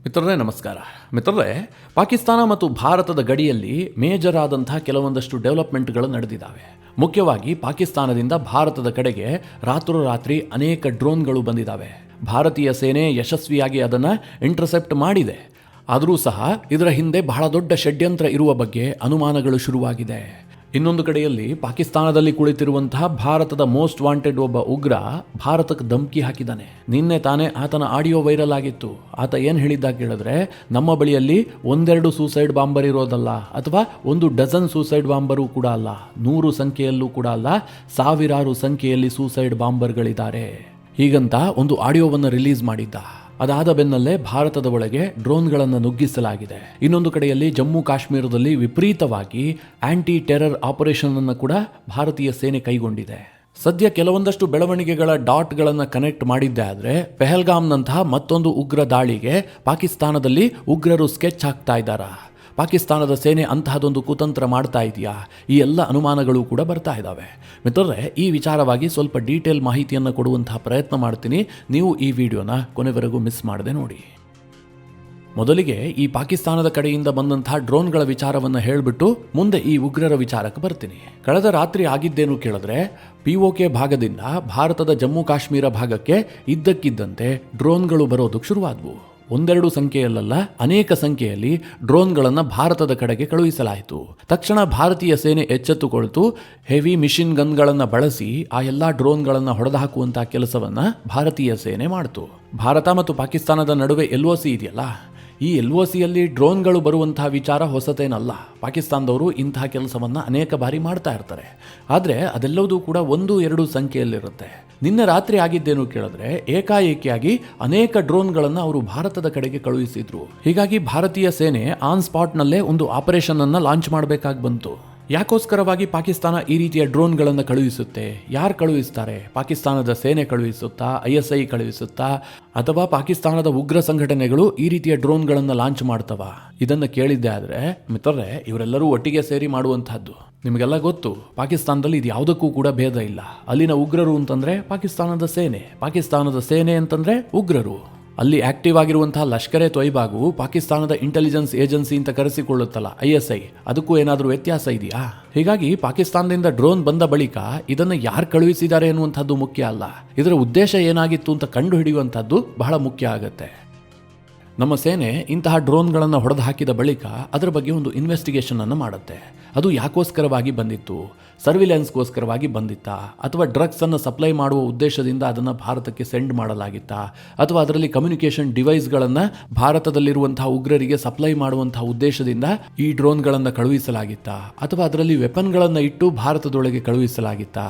ಮಿತ್ರರೇ ನಮಸ್ಕಾರ. ಮಿತ್ರರೇ, ಪಾಕಿಸ್ತಾನ ಮತ್ತು ಭಾರತದ ಗಡಿಯಲ್ಲಿ ಮೇಜರ್ ಆದಂತಹ ಕೆಲವೊಂದಷ್ಟು ಡೆವಲಪ್ಮೆಂಟ್ಗಳು ನಡೆದಿದ್ದಾವೆ. ಮುಖ್ಯವಾಗಿ ಪಾಕಿಸ್ತಾನದಿಂದ ಭಾರತದ ಕಡೆಗೆ ರಾತ್ರೋರಾತ್ರಿ ಅನೇಕ ಡ್ರೋನ್ಗಳು ಬಂದಿದ್ದಾವೆ. ಭಾರತೀಯ ಸೇನೆ ಯಶಸ್ವಿಯಾಗಿ ಅದನ್ನು ಇಂಟರ್ಸೆಪ್ಟ್ ಮಾಡಿದೆ. ಆದರೂ ಸಹ ಇದರ ಹಿಂದೆ ಬಹಳ ದೊಡ್ಡ ಷಡ್ಯಂತ್ರ ಇರುವ ಬಗ್ಗೆ ಅನುಮಾನಗಳು ಶುರುವಾಗಿದೆ. ಇನ್ನೊಂದು ಕಡೆಯಲ್ಲಿ ಪಾಕಿಸ್ತಾನದಲ್ಲಿ ಕುಳಿತಿರುವಂತಹ ಭಾರತದ ಮೋಸ್ಟ್ ವಾಂಟೆಡ್ ಒಬ್ಬ ಉಗ್ರ ಭಾರತಕ್ಕೆ ಧಮಕಿ ಹಾಕಿದ್ದಾನೆ. ನಿನ್ನೆ ತಾನೇ ಆತನ ಆಡಿಯೋ ವೈರಲ್ ಆಗಿತ್ತು. ಆತ ಏನು ಹೇಳಿದ್ದ ಕೇಳಿದ್ರೆ, ನಮ್ಮ ಬಳಿಯಲ್ಲಿ ಒಂದೆರಡು ಸೂಸೈಡ್ ಬಾಂಬರ್ ಇರೋದಲ್ಲ, ಅಥವಾ 1 ಡಜನ್ ಸೂಸೈಡ್ ಬಾಂಬರು ಕೂಡ ಅಲ್ಲ, 100 ಸಂಖ್ಯೆಯಲ್ಲೂ ಕೂಡ ಅಲ್ಲ, ಸಾವಿರಾರು ಸಂಖ್ಯೆಯಲ್ಲಿ ಸೂಸೈಡ್ ಬಾಂಬರ್ಗಳಿದ್ದಾರೆ. ಹೀಗಂತ ಒಂದು ಆಡಿಯೋವನ್ನು ರಿಲೀಸ್ ಮಾಡಿದ್ದ. ಅದಾದ ಬೆನ್ನಲ್ಲೇ ಭಾರತದ ಒಳಗೆ ಡ್ರೋನ್ಗಳನ್ನು ನುಗ್ಗಿಸಲಾಗಿದೆ. ಇನ್ನೊಂದು ಕಡೆಯಲ್ಲಿ ಜಮ್ಮು ಕಾಶ್ಮೀರದಲ್ಲಿ ವಿಪರೀತವಾಗಿ ಆಂಟಿ ಟೆರರ್ ಆಪರೇಷನ್ ಅನ್ನು ಕೂಡ ಭಾರತೀಯ ಸೇನೆ ಕೈಗೊಂಡಿದೆ. ಸದ್ಯ ಕೆಲವೊಂದಷ್ಟು ಬೆಳವಣಿಗೆಗಳ ಡಾಟ್ಗಳನ್ನು ಕನೆಕ್ಟ್ ಮಾಡಿದ್ದೆ ಆದರೆ ಪೆಹಲ್ಗಾಮ್ನಂತಹ ಮತ್ತೊಂದು ಉಗ್ರ ದಾಳಿಗೆ ಪಾಕಿಸ್ತಾನದಲ್ಲಿ ಉಗ್ರರು ಸ್ಕೆಚ್ ಹಾಕ್ತಾ ಇದ್ದಾರಾ? ಪಾಕಿಸ್ತಾನದ ಸೇನೆ ಅಂತಹದೊಂದು ಕುತಂತ್ರ ಮಾಡ್ತಾ ಇದೆಯಾ? ಈ ಎಲ್ಲ ಅನುಮಾನಗಳು ಕೂಡ ಬರ್ತಾ ಇದ್ದಾವೆ. ಮಿತ್ರರೇ, ಈ ವಿಚಾರವಾಗಿ ಸ್ವಲ್ಪ ಡೀಟೇಲ್ ಮಾಹಿತಿಯನ್ನು ಕೊಡುವಂತಹ ಪ್ರಯತ್ನ ಮಾಡ್ತೀನಿ. ನೀವು ಈ ವಿಡಿಯೋನ ಕೊನೆವರೆಗೂ ಮಿಸ್ ಮಾಡದೆ ನೋಡಿ. ಮೊದಲಿಗೆ ಈ ಪಾಕಿಸ್ತಾನದ ಕಡೆಯಿಂದ ಬಂದಂತಹ ಡ್ರೋನ್ಗಳ ವಿಚಾರವನ್ನು ಹೇಳಿಬಿಟ್ಟು ಮುಂದೆ ಈ ಉಗ್ರರ ವಿಚಾರಕ್ಕೆ ಬರ್ತೀನಿ. ಕಳೆದ ರಾತ್ರಿ ಆಗಿದ್ದೇನು ಕೇಳಿದ್ರೆ, POK ಭಾಗದಿಂದ ಭಾರತದ ಜಮ್ಮು ಕಾಶ್ಮೀರ ಭಾಗಕ್ಕೆ ಇದ್ದಕ್ಕಿದ್ದಂತೆ ಡ್ರೋನ್ಗಳು ಬರೋದಕ್ಕೆ ಶುರುವಾದವು. ಒಂದೆರಡು ಸಂಖ್ಯೆಯಲ್ಲ, ಅನೇಕ ಸಂಖ್ಯೆಯಲ್ಲಿ ಡ್ರೋನ್ಗಳನ್ನು ಭಾರತದ ಕಡೆಗೆ ಕಳುಹಿಸಲಾಯಿತು. ತಕ್ಷಣ ಭಾರತೀಯ ಸೇನೆ ಎಚ್ಚೆತ್ತುಕೊಳ್ತು. ಹೆವಿ ಮಿಷಿನ್ ಗನ್ಗಳನ್ನು ಬಳಸಿ ಆ ಎಲ್ಲ ಡ್ರೋನ್ಗಳನ್ನು ಹೊಡೆದುಹಾಕುವಂತಹ ಕೆಲಸವನ್ನು ಭಾರತೀಯ ಸೇನೆ ಮಾಡಿತು. ಭಾರತ ಮತ್ತು ಪಾಕಿಸ್ತಾನದ ನಡುವೆ LOC ಇದೆಯಲ್ಲ, ಈ LOCಯಲ್ಲಿ ಡ್ರೋನ್ಗಳು ಬರುವಂತಹ ವಿಚಾರ ಹೊಸತೇನಲ್ಲ. ಪಾಕಿಸ್ತಾನದವರು ಇಂತಹ ಕೆಲಸವನ್ನು ಅನೇಕ ಬಾರಿ ಮಾಡ್ತಾ ಇರ್ತಾರೆ. ಆದರೆ ಅದೆಲ್ಲವೂ ಕೂಡ 1-2 ಸಂಖ್ಯೆಯಲ್ಲಿರುತ್ತೆ. ನಿನ್ನೆ ರಾತ್ರಿ ಆಗಿದ್ದೇನು ಕೇಳಿದ್ರೆ, ಏಕಾಏಕಿಯಾಗಿ ಅನೇಕ ಡ್ರೋನ್ಗಳನ್ನು ಅವರು ಭಾರತದ ಕಡೆಗೆ ಕಳುಹಿಸಿದ್ರು. ಹೀಗಾಗಿ ಭಾರತೀಯ ಸೇನೆ ಆನ್ ಸ್ಪಾಟ್ನಲ್ಲೇ ಒಂದು ಆಪರೇಷನ್ ಅನ್ನು ಲಾಂಚ್ ಮಾಡಬೇಕಾಗಿ ಬಂತು. ಯಾಕೋಸ್ಕರವಾಗಿ ಪಾಕಿಸ್ತಾನ ಈ ರೀತಿಯ ಡ್ರೋನ್ಗಳನ್ನು ಕಳುಹಿಸುತ್ತೆ? ಯಾರು ಕಳುಹಿಸ್ತಾರೆ? ಪಾಕಿಸ್ತಾನದ ಸೇನೆ ಕಳುಹಿಸುತ್ತಾ, ISI ಕಳುಹಿಸುತ್ತಾ, ಅಥವಾ ಪಾಕಿಸ್ತಾನದ ಉಗ್ರ ಸಂಘಟನೆಗಳು ಈ ರೀತಿಯ ಡ್ರೋನ್ಗಳನ್ನು ಲಾಂಚ್ ಮಾಡ್ತವ? ಇದನ್ನು ಕೇಳಿದ್ದೆ ಆದರೆ ಮಿತ್ರರೇ, ಇವರೆಲ್ಲರೂ ಒಟ್ಟಿಗೆ ಸೇರಿ ಮಾಡುವಂತಹದ್ದು. ನಿಮಗೆಲ್ಲ ಗೊತ್ತು, ಪಾಕಿಸ್ತಾನದಲ್ಲಿ ಇದು ಯಾವುದಕ್ಕೂ ಕೂಡ ಭೇದ ಇಲ್ಲ. ಅಲ್ಲಿನ ಉಗ್ರರು ಅಂತಂದ್ರೆ ಪಾಕಿಸ್ತಾನದ ಸೇನೆ, ಪಾಕಿಸ್ತಾನದ ಸೇನೆ ಅಂತಂದ್ರೆ ಉಗ್ರರು. ಅಲ್ಲಿ ಆಕ್ಟಿವ್ ಆಗಿರುವಂತಹ ಲಷ್ಕರೆ ತೊಯ್ಬಾಗೂ ಪಾಕಿಸ್ತಾನದ ಇಂಟೆಲಿಜೆನ್ಸ್ ಏಜೆನ್ಸಿ ಅಂತ ಕರೆಸಿಕೊಳ್ಳುತ್ತಲ್ಲ ISI, ಅದಕ್ಕೂ ಏನಾದರೂ ವ್ಯತ್ಯಾಸ ಇದೆಯಾ? ಹೀಗಾಗಿ ಪಾಕಿಸ್ತಾನದಿಂದ ಡ್ರೋನ್ ಬಂದ ಬಳಿಕ ಇದನ್ನು ಯಾರು ಕಳುಹಿಸಿದ್ದಾರೆ ಎನ್ನುವಂಥದ್ದು ಮುಖ್ಯ ಅಲ್ಲ, ಇದರ ಉದ್ದೇಶ ಏನಾಗಿತ್ತು ಅಂತ ಕಂಡು ಹಿಡಿಯುವಂಥದ್ದು ಬಹಳ ಮುಖ್ಯ ಆಗುತ್ತೆ. ನಮ್ಮ ಸೇನೆ ಇಂತಹ ಡ್ರೋನ್ಗಳನ್ನು ಹೊಡೆದು ಹಾಕಿದ ಬಳಿಕ ಅದರ ಬಗ್ಗೆ ಒಂದು ಇನ್ವೆಸ್ಟಿಗೇಷನ್ ಅನ್ನು ಮಾಡುತ್ತೆ. ಅದು ಯಾಕೋಸ್ಕರವಾಗಿ ಬಂದಿತ್ತು? ಸರ್ವಿಲೆನ್ಸ್ಗೋಸ್ಕರವಾಗಿ ಬಂದಿತ್ತಾ, ಅಥವಾ ಡ್ರಗ್ಸ್ ಅನ್ನು ಸಪ್ಲೈ ಮಾಡುವ ಉದ್ದೇಶದಿಂದ ಅದನ್ನು ಭಾರತಕ್ಕೆ ಸೆಂಡ್ ಮಾಡಲಾಗಿತ್ತಾ, ಅಥವಾ ಅದರಲ್ಲಿ ಕಮ್ಯುನಿಕೇಷನ್ ಡಿವೈಸ್ಗಳನ್ನು ಭಾರತದಲ್ಲಿರುವಂತಹ ಉಗ್ರರಿಗೆ ಸಪ್ಲೈ ಮಾಡುವಂತಹ ಉದ್ದೇಶದಿಂದ ಈ ಡ್ರೋನ್ಗಳನ್ನು ಕಳುಹಿಸಲಾಗಿತ್ತಾ, ಅಥವಾ ಅದರಲ್ಲಿ ವೆಪನ್ಗಳನ್ನು ಇಟ್ಟು ಭಾರತದೊಳಗೆ ಕಳುಹಿಸಲಾಗಿತ್ತಾ?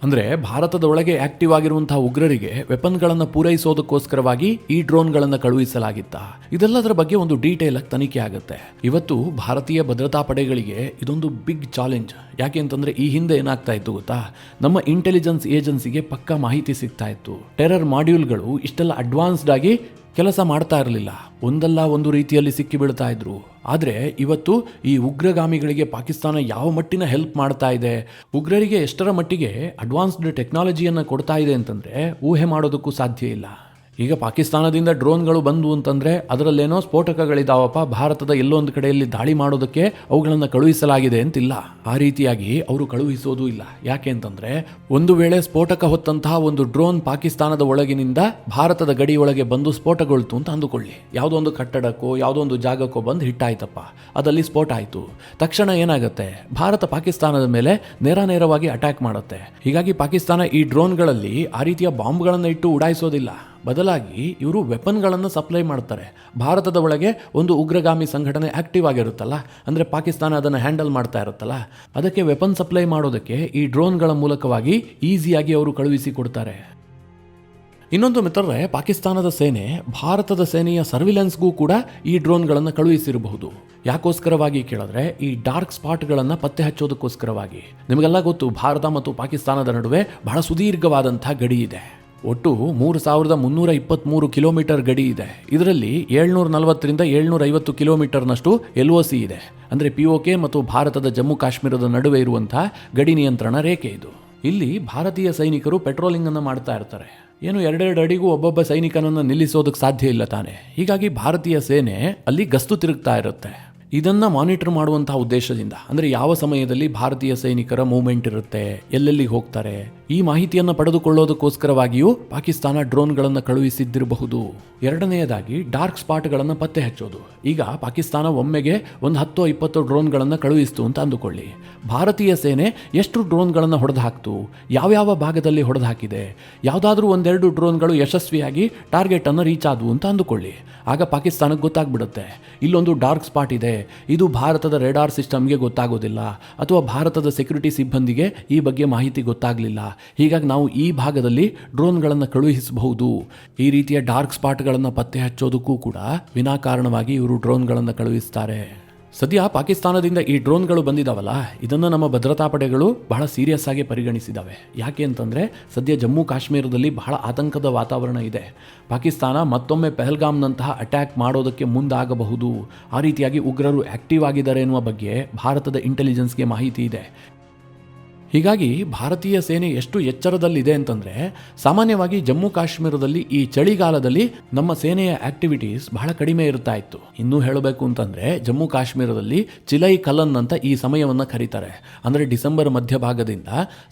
ಅಂದರೆ ಭಾರತದ ಒಳಗೆ ಆಕ್ಟಿವ್ ಆಗಿರುವಂತಹ ಉಗ್ರರಿಗೆ ವೆಪನ್ಗಳನ್ನು ಪೂರೈಸೋದಕ್ಕೋಸ್ಕರವಾಗಿ ಈ ಡ್ರೋನ್ಗಳನ್ನು ಕಳುಹಿಸಲಾಗಿತ್ತಾ? ಇದೆಲ್ಲದರ ಬಗ್ಗೆ ಒಂದು ಡೀಟೇಲ್ ಆಗಿ ತನಿಖೆ ಆಗುತ್ತೆ. ಇವತ್ತು ಭಾರತೀಯ ಭದ್ರತಾ ಪಡೆಗಳಿಗೆ ಇದೊಂದು ಬಿಗ್ ಚಾಲೆಂಜ್. ಯಾಕೆ ಅಂತಂದ್ರೆ, ಈ ಹಿಂದೆ ಏನಾಗ್ತಾ ಇತ್ತು ಗೊತ್ತಾ? ನಮ್ಮ ಇಂಟೆಲಿಜೆನ್ಸ್ ಏಜೆನ್ಸಿಗೆ ಪಕ್ಕಾ ಮಾಹಿತಿ ಸಿಗ್ತಾ ಇತ್ತು. ಟೆರರ್ ಮಾಡ್ಯೂಲ್ಗಳು ಇಷ್ಟೆಲ್ಲ ಅಡ್ವಾನ್ಸ್ಡ್ ಆಗಿ ಕೆಲಸ ಮಾಡ್ತಾ ಇರಲಿಲ್ಲ, ಒಂದಲ್ಲ ಒಂದು ರೀತಿಯಲ್ಲಿ ಸಿಕ್ಕಿ ಬೀಳ್ತಾ ಇದ್ರು. ಆದರೆ ಇವತ್ತು ಈ ಉಗ್ರಗಾಮಿಗಳಿಗೆ ಪಾಕಿಸ್ತಾನ ಯಾವ ಮಟ್ಟಿನ ಹೆಲ್ಪ್ ಮಾಡ್ತಾ ಇದೆ, ಉಗ್ರರಿಗೆ ಎಷ್ಟರ ಮಟ್ಟಿಗೆ ಅಡ್ವಾನ್ಸ್ಡ್ ಟೆಕ್ನಾಲಜಿಯನ್ನು ಕೊಡ್ತಾ ಇದೆ ಅಂತಂದರೆ ಊಹೆ ಮಾಡೋದಕ್ಕೂ ಸಾಧ್ಯ ಇಲ್ಲ. ಈಗ ಪಾಕಿಸ್ತಾನದಿಂದ ಡ್ರೋನ್ಗಳು ಬಂದು ಅಂತಂದರೆ ಅದರಲ್ಲೇನೋ ಸ್ಫೋಟಕಗಳಿದಾವಪ್ಪ, ಭಾರತದ ಎಲ್ಲೊಂದು ಕಡೆಯಲ್ಲಿ ದಾಳಿ ಮಾಡೋದಕ್ಕೆ ಅವುಗಳನ್ನು ಕಳುಹಿಸಲಾಗಿದೆ ಅಂತಿಲ್ಲ. ಆ ರೀತಿಯಾಗಿ ಅವರು ಕಳುಹಿಸೋದು ಇಲ್ಲ. ಯಾಕೆ ಅಂತಂದರೆ, ಒಂದು ವೇಳೆ ಸ್ಫೋಟಕ ಹೊತ್ತಂತಹ ಒಂದು ಡ್ರೋನ್ ಪಾಕಿಸ್ತಾನದ ಒಳಗಿನಿಂದ ಭಾರತದ ಗಡಿ ಒಳಗೆ ಬಂದು ಸ್ಫೋಟಗೊಳ್ತು ಅಂತ ಅಂದುಕೊಳ್ಳಿ. ಯಾವುದೋ ಒಂದು ಕಟ್ಟಡಕ್ಕೋ ಯಾವುದೋ ಒಂದು ಜಾಗಕ್ಕೋ ಬಂದು ಹಿಟ್ಟಾಯ್ತಪ್ಪ, ಅದಲ್ಲಿ ಸ್ಫೋಟ ಆಯಿತು. ತಕ್ಷಣ ಏನಾಗುತ್ತೆ? ಭಾರತ ಪಾಕಿಸ್ತಾನದ ಮೇಲೆ ನೇರವಾಗಿ ಅಟ್ಯಾಕ್ ಮಾಡುತ್ತೆ. ಹೀಗಾಗಿ ಪಾಕಿಸ್ತಾನ ಈ ಡ್ರೋನ್ಗಳಲ್ಲಿ ಆ ರೀತಿಯ ಬಾಂಬ್ಗಳನ್ನು ಇಟ್ಟು ಉಡಾಯಿಸೋದಿಲ್ಲ. ಬದಲಾಗಿ ಇವರು ವೆಪನ್ಗಳನ್ನು ಸಪ್ಲೈ ಮಾಡ್ತಾರೆ. ಭಾರತದ ಒಳಗೆ ಒಂದು ಉಗ್ರಗಾಮಿ ಸಂಘಟನೆ ಆಕ್ಟಿವ್ ಆಗಿರುತ್ತಲ್ಲ, ಅಂದರೆ ಪಾಕಿಸ್ತಾನ ಅದನ್ನು ಹ್ಯಾಂಡಲ್ ಮಾಡ್ತಾ ಇರುತ್ತಲ್ಲ, ಅದಕ್ಕೆ ವೆಪನ್ ಸಪ್ಲೈ ಮಾಡೋದಕ್ಕೆ ಈ ಡ್ರೋನ್ಗಳ ಮೂಲಕವಾಗಿ ಈಸಿಯಾಗಿ ಅವರು ಕಳುಹಿಸಿ ಕೊಡ್ತಾರೆ. ಇನ್ನೊಂದು ಮಿತ್ರರೇ, ಪಾಕಿಸ್ತಾನದ ಸೇನೆ ಭಾರತದ ಸೇನೆಯ ಸರ್ವಿಲೆನ್ಸ್ಗೂ ಕೂಡ ಈ ಡ್ರೋನ್ಗಳನ್ನು ಕಳುಹಿಸಿರಬಹುದು. ಯಾಕೋಸ್ಕರವಾಗಿ ಕೇಳಿದ್ರೆ, ಈ ಡಾರ್ಕ್ ಸ್ಪಾಟ್ಗಳನ್ನು ಪತ್ತೆ ಹಚ್ಚೋದಕ್ಕೋಸ್ಕರವಾಗಿ. ನಿಮಗೆಲ್ಲ ಗೊತ್ತು, ಭಾರತ ಮತ್ತು ಪಾಕಿಸ್ತಾನದ ನಡುವೆ ಬಹಳ ಸುದೀರ್ಘವಾದಂಥ ಗಡಿ ಇದೆ. ಒಟ್ಟು 3323 ಕಿಲೋಮೀಟರ್ ಗಡಿ ಇದೆ. ಇದರಲ್ಲಿ 740ರಿಂದ 750 ಕಿಲೋಮೀಟರ್ನಷ್ಟು LOC ಇದೆ. ಅಂದರೆ POK ಮತ್ತು ಭಾರತದ ಜಮ್ಮು ಕಾಶ್ಮೀರದ ನಡುವೆ ಇರುವಂತಹ ಗಡಿ ನಿಯಂತ್ರಣ ರೇಖೆ ಇದು. ಇಲ್ಲಿ ಭಾರತೀಯ ಸೈನಿಕರು ಪೆಟ್ರೋಲಿಂಗ್ ಅನ್ನು ಮಾಡ್ತಾ ಇರ್ತಾರೆ. ಏನು 2 ಅಡಿಗೂ ಒಬ್ಬೊಬ್ಬ ಸೈನಿಕನನ್ನು ನಿಲ್ಲಿಸೋದಕ್ಕೆ ಸಾಧ್ಯ ಇಲ್ಲ ತಾನೆ. ಹೀಗಾಗಿ ಭಾರತೀಯ ಸೇನೆ ಅಲ್ಲಿ ಗಸ್ತು ತಿರುಗ್ತಾ ಇರುತ್ತೆ. ಇದನ್ನು ಮಾನಿಟರ್ ಮಾಡುವಂತಹ ಉದ್ದೇಶದಿಂದ, ಅಂದರೆ ಯಾವ ಸಮಯದಲ್ಲಿ ಭಾರತೀಯ ಸೈನಿಕರ ಮೂವ್ಮೆಂಟ್ ಇರುತ್ತೆ, ಎಲ್ಲೆಲ್ಲಿಗೆ ಹೋಗ್ತಾರೆ, ಈ ಮಾಹಿತಿಯನ್ನು ಪಡೆದುಕೊಳ್ಳೋದಕ್ಕೋಸ್ಕರವಾಗಿಯೂ ಪಾಕಿಸ್ತಾನ ಡ್ರೋನ್ಗಳನ್ನು ಕಳುಹಿಸಿದ್ದಿರಬಹುದು. ಎರಡನೆಯದಾಗಿ ಡಾರ್ಕ್ ಸ್ಪಾಟ್ಗಳನ್ನು ಪತ್ತೆ ಹಚ್ಚೋದು. ಈಗ ಪಾಕಿಸ್ತಾನ ಒಮ್ಮೆಗೆ ಒಂದು 10-20 ಡ್ರೋನ್ಗಳನ್ನು ಕಳುಹಿಸ್ತು ಅಂತ ಅಂದುಕೊಳ್ಳಿ. ಭಾರತೀಯ ಸೇನೆ ಎಷ್ಟು ಡ್ರೋನ್ಗಳನ್ನು ಹೊಡೆದು ಹಾಕ್ತು, ಯಾವ್ಯಾವ ಭಾಗದಲ್ಲಿ ಹೊಡೆದು ಹಾಕಿದೆ, ಯಾವುದಾದ್ರೂ 1-2 ಡ್ರೋನ್ಗಳು ಯಶಸ್ವಿಯಾಗಿ ಟಾರ್ಗೆಟನ್ನು ರೀಚ್ ಆದವು ಅಂತ ಅಂದುಕೊಳ್ಳಿ. ಆಗ ಪಾಕಿಸ್ತಾನಕ್ಕೆ ಗೊತ್ತಾಗ್ಬಿಡುತ್ತೆ, ಇಲ್ಲೊಂದು ಡಾರ್ಕ್ ಸ್ಪಾಟ್ ಇದೆ, ಇದು ಭಾರತದ ರೇಡಾರ್ ಸಿಸ್ಟಮ್ಗೆ ಗೊತ್ತಾಗೋದಿಲ್ಲ, ಅಥವಾ ಭಾರತದ ಸೆಕ್ಯೂರಿಟಿ ಸಿಬ್ಬಂದಿಗೆ ಈ ಬಗ್ಗೆ ಮಾಹಿತಿ ಗೊತ್ತಾಗಲಿಲ್ಲ. ಹೀಗಾಗಿ ನಾವು ಈ ಭಾಗದಲ್ಲಿ ಡ್ರೋನ್ಗಳನ್ನು ಕಳುಹಿಸಬಹುದು. ಈ ರೀತಿಯ ಡಾರ್ಕ್ ಸ್ಪಾಟ್ಗಳನ್ನು ಪತ್ತೆ ಹಚ್ಚೋದಕ್ಕೂ ಕೂಡ ವಿನಾಕಾರಣವಾಗಿ ಇವರು ಡ್ರೋನ್ಗಳನ್ನು ಕಳುಹಿಸ್ತಾರೆ. ಸದ್ಯ ಪಾಕಿಸ್ತಾನದಿಂದ ಈ ಡ್ರೋನ್ಗಳು ಬಂದಿದ್ದಾವಲ್ಲ, ಇದನ್ನು ನಮ್ಮ ಭದ್ರತಾ ಪಡೆಗಳು ಬಹಳ ಸೀರಿಯಸ್ ಆಗಿ ಪರಿಗಣಿಸಿದ್ದಾವೆ. ಯಾಕೆ ಅಂತಂದರೆ ಸದ್ಯ ಜಮ್ಮು ಕಾಶ್ಮೀರದಲ್ಲಿ ಬಹಳ ಆತಂಕದ ವಾತಾವರಣ ಇದೆ. ಪಾಕಿಸ್ತಾನ ಮತ್ತೊಮ್ಮೆ ಪಹಲ್ಗಾಮ್ನಂತಹ ಅಟ್ಯಾಕ್ ಮಾಡೋದಕ್ಕೆ ಮುಂದಾಗಬಹುದು. ಆ ರೀತಿಯಾಗಿ ಉಗ್ರರು ಆಕ್ಟಿವ್ ಆಗಿದ್ದಾರೆ ಎನ್ನುವ ಬಗ್ಗೆ ಭಾರತದ ಇಂಟೆಲಿಜೆನ್ಸ್ಗೆ ಮಾಹಿತಿ ಇದೆ. ಹೀಗಾಗಿ ಭಾರತೀಯ ಸೇನೆ ಎಷ್ಟು ಎಚ್ಚರದಲ್ಲಿದೆ ಅಂತಂದರೆ, ಸಾಮಾನ್ಯವಾಗಿ ಜಮ್ಮು ಕಾಶ್ಮೀರದಲ್ಲಿ ಈ ಚಳಿಗಾಲದಲ್ಲಿ ನಮ್ಮ ಸೇನೆಯ ಆಕ್ಟಿವಿಟೀಸ್ ಬಹಳ ಕಡಿಮೆ ಇರ್ತಾ ಇತ್ತು. ಇನ್ನೂ ಹೇಳಬೇಕು ಅಂತಂದರೆ ಜಮ್ಮು ಕಾಶ್ಮೀರದಲ್ಲಿ ಚಿಲೈ ಕಲನ್ ಅಂತ ಈ ಸಮಯವನ್ನು ಕರೀತಾರೆ. ಅಂದರೆ ಡಿಸೆಂಬರ್ ಮಧ್ಯಭಾಗದಿಂದ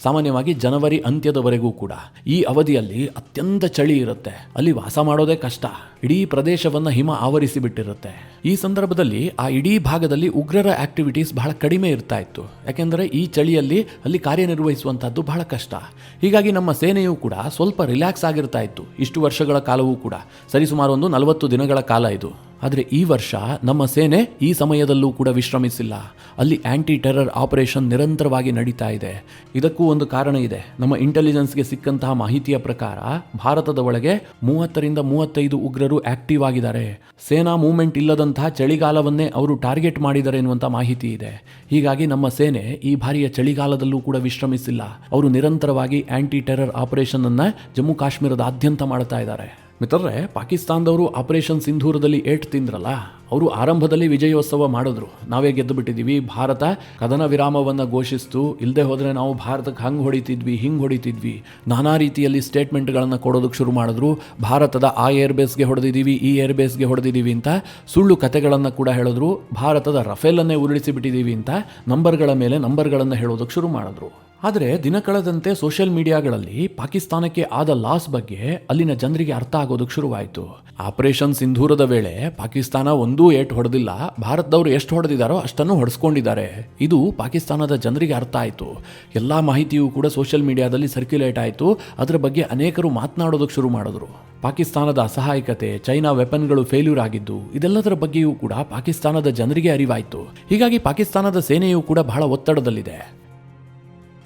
ಸಾಮಾನ್ಯವಾಗಿ ಜನವರಿ ಅಂತ್ಯದವರೆಗೂ ಕೂಡ ಈ ಅವಧಿಯಲ್ಲಿ ಅತ್ಯಂತ ಚಳಿ ಇರುತ್ತೆ. ಅಲ್ಲಿ ವಾಸ ಮಾಡೋದೇ ಕಷ್ಟ. ಇಡೀ ಪ್ರದೇಶವನ್ನು ಹಿಮ ಆವರಿಸಿ ಬಿಟ್ಟಿರುತ್ತೆ. ಈ ಸಂದರ್ಭದಲ್ಲಿ ಆ ಇಡೀ ಭಾಗದಲ್ಲಿ ಉಗ್ರರ ಆಕ್ಟಿವಿಟೀಸ್ ಬಹಳ ಕಡಿಮೆ ಇರ್ತಾ ಇತ್ತು. ಯಾಕೆಂದರೆ ಈ ಚಳಿಯಲ್ಲಿ ಅಲ್ಲಿ ಕಾರ್ಯನಿರ್ವಹಿಸುವಂಥದ್ದು ಬಹಳ ಕಷ್ಟ. ಹೀಗಾಗಿ ನಮ್ಮ ಸೇನೆಯೂ ಕೂಡ ಸ್ವಲ್ಪ ರಿಲ್ಯಾಕ್ಸ್ ಆಗಿರ್ತಾ ಇತ್ತು. ಇಷ್ಟು ವರ್ಷಗಳ ಕಾಲವೂ ಕೂಡ ಸರಿಸುಮಾರು ಒಂದು 40 ದಿನಗಳ ಕಾಲ ಇದು. ಆದರೆ ಈ ವರ್ಷ ನಮ್ಮ ಸೇನೆ ಈ ಸಮಯದಲ್ಲೂ ಕೂಡ ವಿಶ್ರಮಿಸಿಲ್ಲ. ಅಲ್ಲಿ ಆಂಟಿ ಟೆರರ್ ಆಪರೇಷನ್ ನಿರಂತರವಾಗಿ ನಡೀತಾ ಇದೆ. ಇದಕ್ಕೂ ಒಂದು ಕಾರಣ ಇದೆ. ನಮ್ಮ ಇಂಟೆಲಿಜೆನ್ಸ್ಗೆ ಸಿಕ್ಕಂತಹ ಮಾಹಿತಿಯ ಪ್ರಕಾರ ಭಾರತದ ಒಳಗೆ 30-35 ಉಗ್ರರು ಆಕ್ಟಿವ್ ಆಗಿದ್ದಾರೆ. ಸೇನಾ ಮೂವ್ಮೆಂಟ್ ಇಲ್ಲದಂತಹ ಚಳಿಗಾಲವನ್ನೇ ಅವರು ಟಾರ್ಗೆಟ್ ಮಾಡಿದ್ದಾರೆ ಎನ್ನುವಂಥ ಮಾಹಿತಿ ಇದೆ. ಹೀಗಾಗಿ ನಮ್ಮ ಸೇನೆ ಈ ಬಾರಿಯ ಚಳಿಗಾಲದಲ್ಲೂ ಕೂಡ ವಿಶ್ರಮಿಸಿಲ್ಲ. ಅವರು ನಿರಂತರವಾಗಿ ಆಂಟಿ ಟೆರರ್ ಆಪರೇಷನ್ ಅನ್ನ ಜಮ್ಮು ಕಾಶ್ಮೀರದಾದ್ಯಂತ ಮಾಡ್ತಾ ಇದ್ದಾರೆ. ಮಿತ್ರರೇ, ಪಾಕಿಸ್ತಾನದವರು ಆಪರೇಷನ್ ಸಿಂಧೂರದಲ್ಲಿ ಏಟ್ ತಿಂದ್ರಲ್ಲ, ಅವರು ಆರಂಭದಲ್ಲಿ ವಿಜಯೋತ್ಸವ ಮಾಡಿದ್ರು. ನಾವೇ ಗೆದ್ದು ಬಿಟ್ಟಿದ್ದೀವಿ, ಭಾರತ ಕದನ ವಿರಾಮವನ್ನು ಘೋಷಿಸ್ತು, ಇಲ್ಲದೆ ಹೋದರೆ ನಾವು ಭಾರತಕ್ಕೆ ಹಂಗೆ ಹೊಡಿತಿದ್ವಿ, ಹಿಂಗೆ ಹೊಡಿತಿದ್ವಿ, ನಾನಾ ರೀತಿಯಲ್ಲಿ ಸ್ಟೇಟ್ಮೆಂಟ್ಗಳನ್ನು ಕೊಡೋದಕ್ಕೆ ಶುರು ಮಾಡಿದ್ರು. ಭಾರತದ ಆ ಏರ್ಬೇಸ್ಗೆ ಹೊಡೆದಿದ್ದೀವಿ, ಈ ಏರ್ಬೇಸ್ಗೆ ಹೊಡೆದಿದ್ದೀವಿ ಅಂತ ಸುಳ್ಳು ಕತೆಗಳನ್ನು ಕೂಡ ಹೇಳಿದ್ರು. ಭಾರತದ ರಫೇಲನ್ನೇ ಉರುಳಿಸಿ ಬಿಟ್ಟಿದ್ದೀವಿ ಅಂತ ನಂಬರ್ಗಳ ಮೇಲೆ ನಂಬರ್ಗಳನ್ನು ಹೇಳೋದಕ್ಕೆ ಶುರು ಮಾಡಿದ್ರು. ಆದರೆ ದಿನ ಕಳೆದಂತೆ ಸೋಷಿಯಲ್ ಮೀಡಿಯಾಗಳಲ್ಲಿ ಪಾಕಿಸ್ತಾನಕ್ಕೆ ಆದ ಲಾಸ್ ಬಗ್ಗೆ ಅಲ್ಲಿನ ಜನರಿಗೆ ಅರ್ಥ ಆಗೋದಕ್ಕೆ ಶುರುವಾಯಿತು. ಆಪರೇಷನ್ ಸಿಂಧೂರದ ವೇಳೆ ಪಾಕಿಸ್ತಾನ ಒಂದೂ ಏಟು ಹೊಡೆದಿಲ್ಲ, ಭಾರತದವರು ಎಷ್ಟು ಹೊಡೆದಿದ್ದಾರೋ ಅಷ್ಟನ್ನು ಹೊಡೆಸ್ಕೊಂಡಿದ್ದಾರೆ. ಇದು ಪಾಕಿಸ್ತಾನದ ಜನರಿಗೆ ಅರ್ಥ ಆಯಿತು. ಎಲ್ಲ ಮಾಹಿತಿಯೂ ಕೂಡ ಸೋಷಿಯಲ್ ಮೀಡಿಯಾದಲ್ಲಿ ಸರ್ಕ್ಯುಲೇಟ್ ಆಯಿತು. ಅದರ ಬಗ್ಗೆ ಅನೇಕರು ಮಾತನಾಡೋದಕ್ಕೆ ಶುರು ಮಾಡಿದ್ರು. ಪಾಕಿಸ್ತಾನದ ಅಸಹಾಯಕತೆ, ಚೈನಾ ವೆಪನ್ಗಳು ಫೇಲ್ಯೂರ್ ಆಗಿದ್ದು, ಇದೆಲ್ಲದರ ಬಗ್ಗೆಯೂ ಕೂಡ ಪಾಕಿಸ್ತಾನದ ಜನರಿಗೆ ಅರಿವಾಯಿತು. ಹೀಗಾಗಿ ಪಾಕಿಸ್ತಾನದ ಸೇನೆಯೂ ಕೂಡ ಬಹಳ ಒತ್ತಡದಲ್ಲಿದೆ.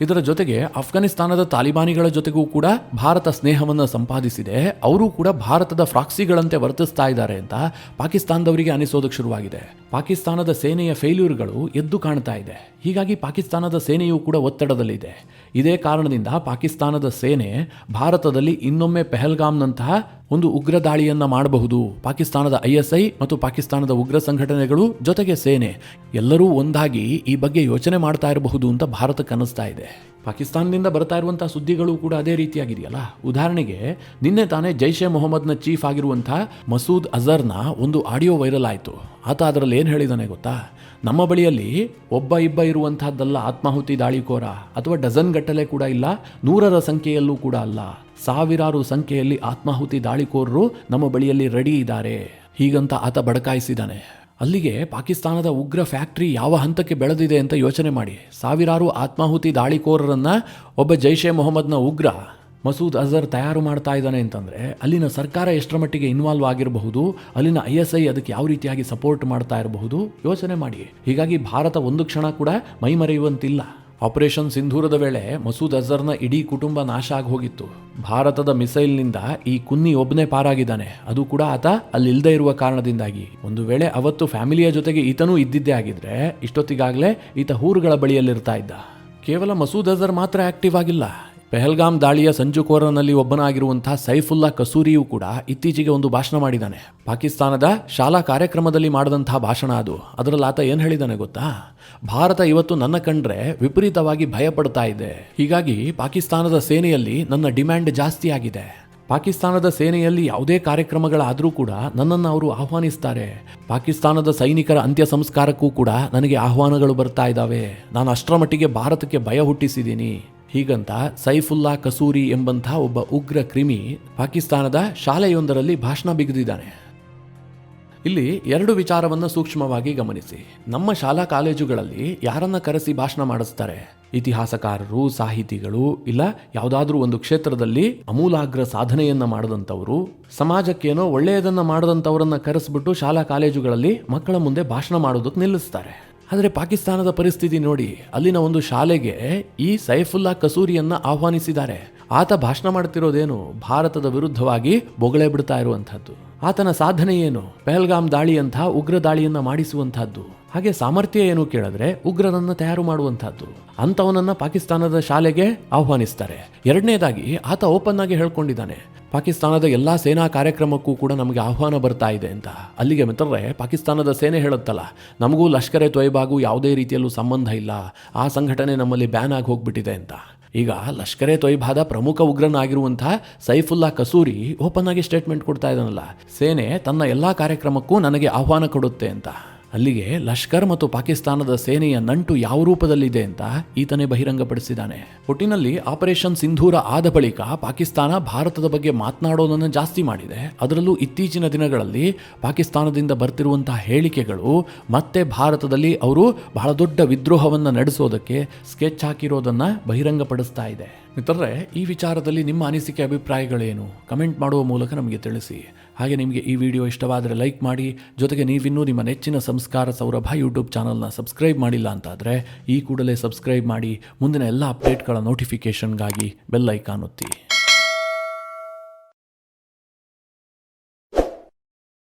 ಇದರ ಜೊತೆಗೆ ಅಫ್ಘಾನಿಸ್ತಾನದ ತಾಲಿಬಾನಿಗಳ ಜೊತೆಗೂ ಕೂಡ ಭಾರತ ಸ್ನೇಹವನ್ನು ಸಂಪಾದಿಸಿದೆ. ಅವರು ಕೂಡ ಭಾರತದ ಫ್ರಾಕ್ಸಿಗಳಂತೆ ವರ್ತಿಸ್ತಾ ಇದ್ದಾರೆ ಅಂತ ಪಾಕಿಸ್ತಾನದವರಿಗೆ ಅನಿಸೋದಕ್ಕೆ ಶುರುವಾಗಿದೆ. ಪಾಕಿಸ್ತಾನದ ಸೇನೆಯ ಫೇಲ್ಯೂರ್ಗಳು ಎದ್ದು ಕಾಣ್ತಾ ಇದೆ. ಹೀಗಾಗಿ ಪಾಕಿಸ್ತಾನದ ಸೇನೆಯೂ ಕೂಡ ಒತ್ತಡದಲ್ಲಿದೆ. ಇದೇ ಕಾರಣದಿಂದ ಪಾಕಿಸ್ತಾನದ ಸೇನೆ ಭಾರತದಲ್ಲಿ ಇನ್ನೊಮ್ಮೆ ಪಹಲ್ಗಾಮ್ನಂತಹ ಒಂದು ಉಗ್ರ ದಾಳಿಯನ್ನ ಮಾಡಬಹುದು. ಪಾಕಿಸ್ತಾನದ ISI ಮತ್ತು ಪಾಕಿಸ್ತಾನದ ಉಗ್ರ ಸಂಘಟನೆಗಳು ಜೊತೆಗೆ ಸೇನೆ ಎಲ್ಲರೂ ಒಂದಾಗಿ ಈ ಬಗ್ಗೆ ಯೋಚನೆ ಮಾಡ್ತಾ ಇರಬಹುದು ಅಂತ ಭಾರತಕ್ಕೆ ಅನ್ನಿಸ್ತಾ ಇದೆ. ಪಾಕಿಸ್ತಾನದಿಂದ ಬರ್ತಾ ಇರುವಂತಹ ಸುದ್ದಿಗಳು ಕೂಡ ಅದೇ ರೀತಿಯಾಗಿದೆಯಲ್ಲ. ಉದಾಹರಣೆಗೆ ನಿನ್ನೆ ತಾನೇ ಜೈಷ್ ಎ ಮೊಹಮ್ಮದ್ನ ಚೀಫ್ ಆಗಿರುವಂತಹ ಮಸೂದ್ ಅಜರ್ನ ಒಂದು ಆಡಿಯೋ ವೈರಲ್ ಆಯಿತು. ಆತ ಅದರಲ್ಲಿ ಏನು ಹೇಳಿದಾನೆ ಗೊತ್ತಾ? ನಮ್ಮ ಬಳಿಯಲ್ಲಿ ಒಬ್ಬ ಇಬ್ಬ ಇರುವಂತಹದ್ದಲ್ಲ ಆತ್ಮಾಹುತಿ ದಾಳಿಕೋರ, ಅಥವಾ ಡಜನ್ ಗಟ್ಟಲೆ ಕೂಡ ಇಲ್ಲ, 100ರ ಸಂಖ್ಯೆಯಲ್ಲೂ ಕೂಡ ಅಲ್ಲ, ಸಾವಿರಾರು ಸಂಖ್ಯೆಯಲ್ಲಿ ಆತ್ಮಾಹುತಿ ದಾಳಿಕೋರರು ನಮ್ಮ ಬಳಿಯಲ್ಲಿ ರೆಡಿ ಇದ್ದಾರೆ, ಹೀಗಂತ ಆತ ಬಡಕಾಯಿಸಿದ್ದಾನೆ. ಅಲ್ಲಿಗೆ ಪಾಕಿಸ್ತಾನದ ಉಗ್ರ ಫ್ಯಾಕ್ಟ್ರಿ ಯಾವ ಹಂತಕ್ಕೆ ಬೆಳೆದಿದೆ ಅಂತ ಯೋಚನೆ ಮಾಡಿ. ಸಾವಿರಾರು ಆತ್ಮಾಹುತಿ ದಾಳಿಕೋರರನ್ನು ಒಬ್ಬ ಜೈಷ್ ಎ ಮೊಹಮ್ಮದ್ನ ಉಗ್ರ ಮಸೂದ್ ಅಜರ್ ತಯಾರು ಮಾಡ್ತಾ ಇದ್ದಾನೆ ಅಂತಂದರೆ ಅಲ್ಲಿನ ಸರ್ಕಾರ ಎಷ್ಟರ ಮಟ್ಟಿಗೆ ಇನ್ವಾಲ್ವ್ ಆಗಿರಬಹುದು, ಅಲ್ಲಿನ ISI ಅದಕ್ಕೆ ಯಾವ ರೀತಿಯಾಗಿ ಸಪೋರ್ಟ್ ಮಾಡ್ತಾ ಇರಬಹುದು ಯೋಚನೆ ಮಾಡಿ. ಹೀಗಾಗಿ ಭಾರತ ಒಂದು ಕ್ಷಣ ಕೂಡ ಮೈಮರೆಯುವಂತಿಲ್ಲ. ಆಪರೇಷನ್ ಸಿಂಧೂರದ ವೇಳೆ ಮಸೂದ್ ಅಜರ್ನ ಇಡೀ ಕುಟುಂಬ ನಾಶ ಆಗಿ ಹೋಗಿತ್ತು. ಭಾರತದ ಮಿಸೈಲ್ನಿಂದ ಈ ಕುನ್ನಿ ಒಬ್ಬನೇ ಪಾರಾಗಿದ್ದಾನೆ, ಅದು ಕೂಡ ಆತ ಅಲ್ಲಿಲ್ಲದೆ ಇರುವ ಕಾರಣದಿಂದಾಗಿ. ಒಂದು ವೇಳೆ ಅವತ್ತು ಫ್ಯಾಮಿಲಿಯ ಜೊತೆಗೆ ಈತನೂ ಇದ್ದಿದ್ದೇ ಆಗಿದ್ರೆ ಇಷ್ಟೊತ್ತಿಗಾಗಲೇ ಈತ ಹೂರುಗಳ ಬಳಿಯಲ್ಲಿರ್ತಾ ಇದ್ದ. ಕೇವಲ ಮಸೂದ್ ಅಜರ್ ಮಾತ್ರ ಆಕ್ಟಿವ್ ಆಗಿಲ್ಲ. ಪೆಹಲ್ಗಾಮ್ ದಾಳಿಯ ಸಂಚುಕೋರನಲ್ಲಿ ಒಬ್ಬನಾಗಿರುವಂತಹ ಸೈಫುಲ್ಲಾ ಕಸೂರಿಯೂ ಕೂಡ ಇತ್ತೀಚೆಗೆ ಒಂದು ಭಾಷಣ ಮಾಡಿದ್ದಾನೆ. ಪಾಕಿಸ್ತಾನದ ಶಾಲಾ ಕಾರ್ಯಕ್ರಮದಲ್ಲಿ ಮಾಡಿದಂತಹ ಭಾಷಣ ಅದು. ಅದರಲ್ಲಿ ಆತ ಏನು ಹೇಳಿದ್ದಾನೆ ಗೊತ್ತಾ? ಭಾರತ ಇವತ್ತು ನನ್ನ ಕಂಡ್ರೆ ವಿಪರೀತವಾಗಿ ಭಯ ಪಡ್ತಾ ಇದೆ. ಹೀಗಾಗಿ ಪಾಕಿಸ್ತಾನದ ಸೇನೆಯಲ್ಲಿ ನನ್ನ ಡಿಮ್ಯಾಂಡ್ ಜಾಸ್ತಿ ಆಗಿದೆ. ಪಾಕಿಸ್ತಾನದ ಸೇನೆಯಲ್ಲಿ ಯಾವುದೇ ಕಾರ್ಯಕ್ರಮಗಳಾದರೂ ಕೂಡ ನನ್ನನ್ನು ಅವರು ಆಹ್ವಾನಿಸ್ತಾರೆ. ಪಾಕಿಸ್ತಾನದ ಸೈನಿಕರ ಅಂತ್ಯ ಸಂಸ್ಕಾರಕ್ಕೂ ಕೂಡ ನನಗೆ ಆಹ್ವಾನಗಳು ಬರ್ತಾ ಇದ್ದಾವೆ. ನಾನು ಅಷ್ಟರ ಮಟ್ಟಿಗೆ ಭಾರತಕ್ಕೆ ಭಯ ಹುಟ್ಟಿಸಿದ್ದೀನಿ. ಹೀಗಂತ ಸೈಫುಲ್ಲಾ ಕಸೂರಿ ಎಂಬಂಥ ಒಬ್ಬ ಉಗ್ರ ಕ್ರಿಮಿ ಪಾಕಿಸ್ತಾನದ ಶಾಲೆಯೊಂದರಲ್ಲಿ ಭಾಷಣ ಬಿಗಿದಿದ್ದಾನೆ. ಇಲ್ಲಿ 2 ವಿಚಾರವನ್ನು ಸೂಕ್ಷ್ಮವಾಗಿ ಗಮನಿಸಿ. ನಮ್ಮ ಶಾಲಾ ಕಾಲೇಜುಗಳಲ್ಲಿ ಯಾರನ್ನ ಕರೆಸಿ ಭಾಷಣ ಮಾಡಿಸ್ತಾರೆ? ಇತಿಹಾಸಕಾರರು, ಸಾಹಿತಿಗಳು, ಇಲ್ಲ ಯಾವುದಾದ್ರೂ ಒಂದು ಕ್ಷೇತ್ರದಲ್ಲಿ ಅಮೂಲಾಗ್ರ ಸಾಧನೆಯನ್ನ ಮಾಡದಂಥವರು, ಸಮಾಜಕ್ಕೇನೋ ಒಳ್ಳೆಯದನ್ನ ಮಾಡದಂಥವರನ್ನ ಕರೆಸ್ಬಿಟ್ಟು ಶಾಲಾ ಕಾಲೇಜುಗಳಲ್ಲಿ ಮಕ್ಕಳ ಮುಂದೆ ಭಾಷಣ ಮಾಡೋದಕ್ಕೆ ನಿಲ್ಲಿಸ್ತಾರೆ. ಆದರೆ ಪಾಕಿಸ್ತಾನದ ಪರಿಸ್ಥಿತಿ ನೋಡಿ. ಅಲ್ಲಿನ ಒಂದು ಶಾಲೆಗೆ ಈ ಸೈಫುಲ್ಲಾ ಕಸೂರಿಯನ್ನ ಆಹ್ವಾನಿಸಿದ್ದಾರೆ. ಆತ ಭಾಷಣ ಮಾಡ್ತಿರೋದೇನು? ಭಾರತದ ವಿರುದ್ಧವಾಗಿ ಬೊಗಳೆ ಬಿಡ್ತಾ ಇರುವಂತಹದ್ದು. ಆತನ ಸಾಧನೆ ಏನು? ಪಹಲ್ಗಾಮ್ ದಾಳಿಯಂತಹ ಉಗ್ರ ದಾಳಿಯನ್ನ ಮಾಡಿಸುವಂತಹದ್ದು. ಹಾಗೆ ಸಾಮರ್ಥ್ಯ ಏನು ಕೇಳಿದ್ರೆ ಉಗ್ರರನ್ನ ತಯಾರು ಮಾಡುವಂತಹದ್ದು. ಅಂತವನನ್ನ ಪಾಕಿಸ್ತಾನದ ಶಾಲೆಗೆ ಆಹ್ವಾನಿಸ್ತಾರೆ. ಎರಡನೇದಾಗಿ ಆತ ಓಪನ್ ಆಗಿ ಹೇಳ್ಕೊಂಡಿದ್ದಾನೆ, ಪಾಕಿಸ್ತಾನದ ಎಲ್ಲಾ ಸೇನಾ ಕಾರ್ಯಕ್ರಮಕ್ಕೂ ಕೂಡ ನಮಗೆ ಆಹ್ವಾನ ಬರ್ತಾ ಇದೆ ಅಂತ. ಅಲ್ಲಿಗೆ ಮಿತ್ರರೇ, ಪಾಕಿಸ್ತಾನದ ಸೇನೆ ಹೇಳುತ್ತಲ್ಲ, ನಮಗೂ ಲಷ್ಕರ್ ಎ ತೊಯ್ಬಾಗೂ ಯಾವುದೇ ರೀತಿಯಲ್ಲೂ ಸಂಬಂಧ ಇಲ್ಲ, ಆ ಸಂಘಟನೆ ನಮ್ಮಲ್ಲಿ ಬ್ಯಾನ್ ಆಗಿ ಹೋಗ್ಬಿಟ್ಟಿದೆ ಅಂತ. ಈಗ ಲಷ್ಕರ್ ಎ ತೊಯ್ಬಾದ ಪ್ರಮುಖ ಉಗ್ರನಾಗಿರುವಂತಹ ಸೈಫುಲ್ಲಾ ಕಸೂರಿ ಓಪನ್ ಆಗಿ ಸ್ಟೇಟ್ಮೆಂಟ್ ಕೊಡ್ತಾ ಇದ್ದಾನಲ್ಲ, ಸೇನೆ ತನ್ನ ಎಲ್ಲಾ ಕಾರ್ಯಕ್ರಮಕ್ಕೂ ನನಗೆ ಆಹ್ವಾನ ಕೊಡುತ್ತೆ ಅಂತ. ಅಲ್ಲಿಗೆ ಲಷ್ಕರ್ ಮತ್ತು ಪಾಕಿಸ್ತಾನದ ಸೇನೆಯ ನಂಟು ಯಾವ ರೂಪದಲ್ಲಿದೆ ಅಂತ ಈತನೇ ಬಹಿರಂಗಪಡಿಸಿದ್ದಾನೆ. ಒಟ್ಟಿನಲ್ಲಿ ಆಪರೇಷನ್ ಸಿಂಧೂರ ಆದ ಬಳಿಕ ಪಾಕಿಸ್ತಾನ ಭಾರತದ ಬಗ್ಗೆ ಮಾತನಾಡೋದನ್ನು ಜಾಸ್ತಿ ಮಾಡಿದೆ. ಅದರಲ್ಲೂ ಇತ್ತೀಚಿನ ದಿನಗಳಲ್ಲಿ ಪಾಕಿಸ್ತಾನದಿಂದ ಬರ್ತಿರುವಂತಹ ಹೇಳಿಕೆಗಳು ಮತ್ತೆ ಭಾರತದಲ್ಲಿ ಅವರು ಬಹಳ ದೊಡ್ಡ ವಿದ್ರೋಹವನ್ನು ನಡೆಸೋದಕ್ಕೆ ಸ್ಕೆಚ್ ಹಾಕಿರೋದನ್ನ ಬಹಿರಂಗಪಡಿಸ್ತಾ ಇದೆ. ಮಿತ್ರರೇ, ಈ ವಿಚಾರದಲ್ಲಿ ನಿಮ್ಮ ಅನಿಸಿಕೆ ಅಭಿಪ್ರಾಯಗಳೇನು? ಕಮೆಂಟ್ ಮಾಡುವ ಮೂಲಕ ನಮಗೆ ತಿಳಿಸಿ. ಹಾಗೆ ನಿಮಗೆ ಈ ವಿಡಿಯೋ ಇಷ್ಟವಾದರೆ ಲೈಕ್ ಮಾಡಿ. ಜೊತೆಗೆ ನೀವಿನ್ನೂ ನಿಮ್ಮ ನೆಚ್ಚಿನ ಸಂಸ್ಕಾರ ಸೌರಭ ಯೂಟ್ಯೂಬ್ ಚಾನಲ್ನ ಸಬ್ಸ್ಕ್ರೈಬ್ ಮಾಡಿಲ್ಲ ಅಂತಾದರೆ ಈ ಕೂಡಲೇ ಸಬ್ಸ್ಕ್ರೈಬ್ ಮಾಡಿ. ಮುಂದಿನ ಎಲ್ಲ ಅಪ್ಡೇಟ್ಗಳ ನೋಟಿಫಿಕೇಷನ್ಗಾಗಿ ಬೆಲ್ ಐಕಾನ್ ಒತ್ತಿ.